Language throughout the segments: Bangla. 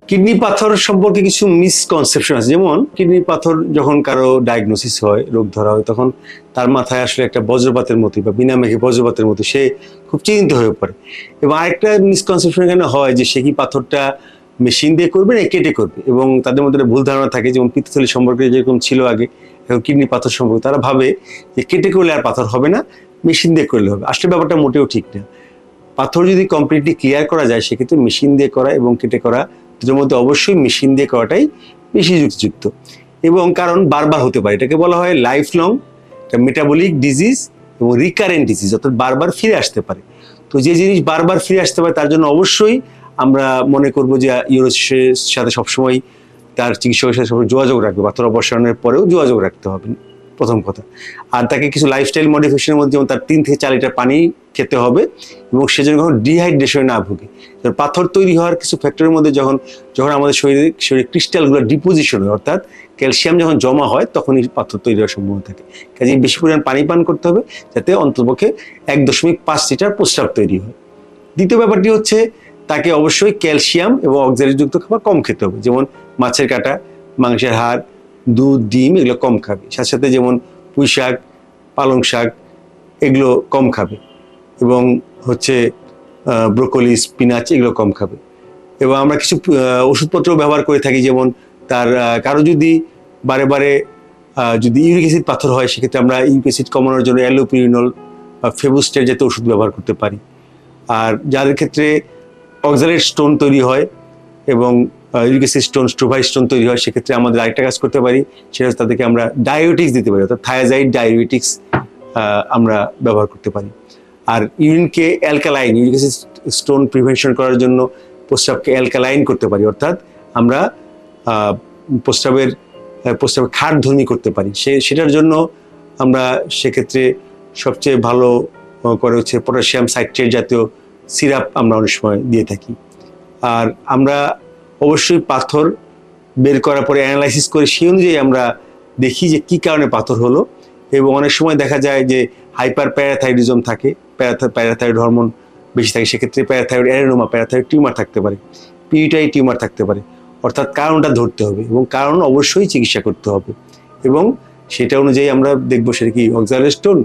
কিডনি পাথর সম্পর্কে কিছু মিসকনসেপশন আছে। যেমন কিডনি পাথর যখন কারো ডায়াগনোসিস হয়, রোগ ধরা হয়, তখন তার মাথায় আসলে একটা বজ্রপাতের মতো বা বিনা মেঘে বজ্রপাতের মতো সে খুব চিন্তিত হয়ে পড়ে। এবং আরেকটা মিসকনসেপশন এখানে হয় যে সে কি পাথরটা মেশিন দিয়ে করবে না কেটে করবে, এবং তাদের মধ্যে ভুল ধারণা থাকে। যেমন পিত্তথলি সম্পর্কে যেরকম ছিল আগে, এখন কিডনি পাথর সম্পর্কে তারা ভাবে যে কেটে করলে আর পাথর হবে না, মেশিন দিয়ে করলে হবে। আসলে ব্যাপারটা মোটেও ঠিক না। পাথর যদি কমপ্লিটলি ক্লিয়ার করা যায় সেক্ষেত্রে মেশিন দিয়ে করা এবং কেটে করা দুটোর মধ্যে অবশ্যই মেশিন দিয়ে করাটাই বেশি যুক্তিযুক্ত। এবং কারণ বারবার হতে পারে, এটাকে বলা হয় লাইফ লং মেটাবলিক ডিজিজ এবং রিকারেন্ট ডিজিজ, অর্থাৎ বারবার ফিরে আসতে পারে। তো যে জিনিস বারবার ফিরে আসতে পারে তার জন্য অবশ্যই আমরা মনে করবো যে ইউরোলজিস্টের সাথে সবসময় তার চিকিৎসকের সাথে সবসময় যোগাযোগ রাখবে, পাথর অপসারণের পরেও যোগাযোগ রাখতে হবে প্রথম কথা। আর তাকে কিছু লাইফস্টাইল মডিফিকেশনের মধ্যে যেমন তার 3 থেকে 4 লিটার পানি খেতে হবে এবং সেজন্য কখনো ডিহাইড্রেশনে না ভুগে। পাথর তৈরি হওয়ার কিছু ফ্যাক্টরের মধ্যে যখন আমাদের শরীরে ক্রিস্টালগুলো ডিপোজিশন হয়, অর্থাৎ ক্যালসিয়াম যখন জমা হয় তখনই পাথর তৈরি হওয়ার সম্ভাবনা থাকে। কাজেই বেশি পরিমাণ পানি পান করতে হবে যাতে অন্ততপক্ষে 1.5 লিটার প্রস্রাব তৈরি হয়। দ্বিতীয় ব্যাপারটি হচ্ছে তাকে অবশ্যই ক্যালসিয়াম এবং অক্সালিযুক্ত খাবার কম খেতে হবে, যেমন মাছের কাঁটা, মাংসের হাড়, দুধ, ডিম এগুলো কম খাবে। সাথে সাথে যেমন পুঁই শাক, পালং শাক এগুলো কম খাবে, এবং হচ্ছে ব্রোকলি, স্পিনাচ এগুলো কম খাবে। এবং আমরা কিছু ওষুধপত্র ব্যবহার করে থাকি, যেমন তার কারো যদি বারে বারে যদি ইউরিক অ্যাসিড পাথর হয় সেক্ষেত্রে আমরা ইউরিক অ্যাসিড কমানোর জন্য অ্যালোপিরিনল বা ফেবুস্টেট জাতীয় ওষুধ ব্যবহার করতে পারি। আর যাদের ক্ষেত্রে অক্সালেট স্টোন তৈরি হয় এবং ইউরিক অ্যাসিড স্টোন, স্ট্রোভাই স্টোন তৈরি হয়, সেক্ষেত্রে আমাদের আরেকটা কাজ করতে পারি, সেটা হচ্ছে তাদেরকে আমরা ডায়োটিক্স দিতে পারি, অর্থাৎ থায়াজাইড ডায়োটিক্স আমরা ব্যবহার করতে পারি। আর ইউরিনকে alkaline, uric acid stone prevention করার জন্য প্রস্রাবকে অ্যালকালাইন করতে পারি, অর্থাৎ আমরা প্রস্রাবের ক্ষারধর্মী করতে পারি। সেটার জন্য আমরা সেক্ষেত্রে সবচেয়ে ভালো করে হচ্ছে পটাশিয়াম সাইট্রেট জাতীয় সিরাপ আমরা অনেক সময় দিয়ে থাকি। আর আমরা অবশ্যই পাথর বের করার পরে অ্যানালাইসিস করে সেই অনুযায়ী আমরা দেখি যে কি কারণে পাথর হলো। এবং অনেক সময় দেখা যায় যে হাইপার প্যারাথাইরয়েডিজম থাকে, প্যারাথাইরয়েড হরমোন বেশি থাকে, সেক্ষেত্রে প্যারাথাইরয়েড অ্যাডেনোমা, প্যারাথাইরয়েড টিউমার থাকতে পারে, পিউটারি টিউমার থাকতে পারে। অর্থাৎ কারণটা ধরতে হবে এবং কারণ অবশ্যই চিকিৎসা করতে হবে, এবং সেটা অনুযায়ী আমরা দেখবো সেটা কি অক্সালেট স্টোন,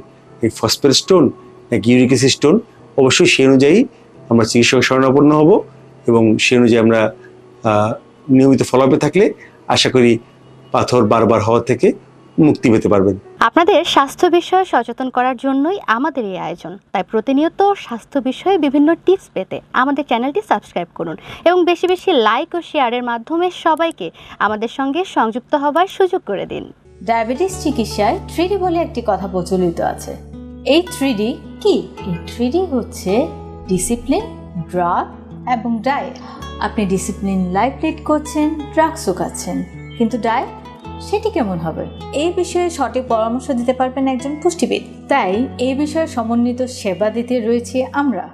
এই ফসফেট স্টোন নাকি ইউরিক অ্যাসিড স্টোন। অবশ্যই সেই অনুযায়ী আমরা চিকিৎসকের শরণাপন্ন হব এবং সেই অনুযায়ী আমরা নিয়মিত ফলোআপে থাকলে আশা করি পাথর বারবার হওয়া থেকে মুক্তি পেতে পারবেন। আপনাদের স্বাস্থ্য বিষয়ে সচেতন করার জন্যই আমাদের এই আয়োজন। তাই প্রতিনিয়ত স্বাস্থ্য বিষয়ে বিভিন্ন টিপস পেতে আমাদের চ্যানেলটি সাবস্ক্রাইব করুন এবং বেশি বেশি লাইক ও শেয়ারের মাধ্যমে সবাইকে আমাদের সঙ্গে সংযুক্ত হবার সুযোগ করে দিন। ডায়াবেটিস চিকিৎসায় 3D বলে একটি কথা প্রচলিত আছে। এই 3D কি? এই 3D হচ্ছে ডিসিপ্লিন, ড্রাগ এবং ডায়েট। আপনি ডিসিপ্লিন লাইফ লিড করছেন, ড্রাগসও খাচ্ছেন, কিন্তু ডায়েট সেটি কেমন হবে? এই বিষয়ে সঠিক পরামর্শ দিতে পারবেন একজন পুষ্টিবিদ। তাই এই বিষয়ে সমন্বিত সেবা দিতে রয়েছে আমরা।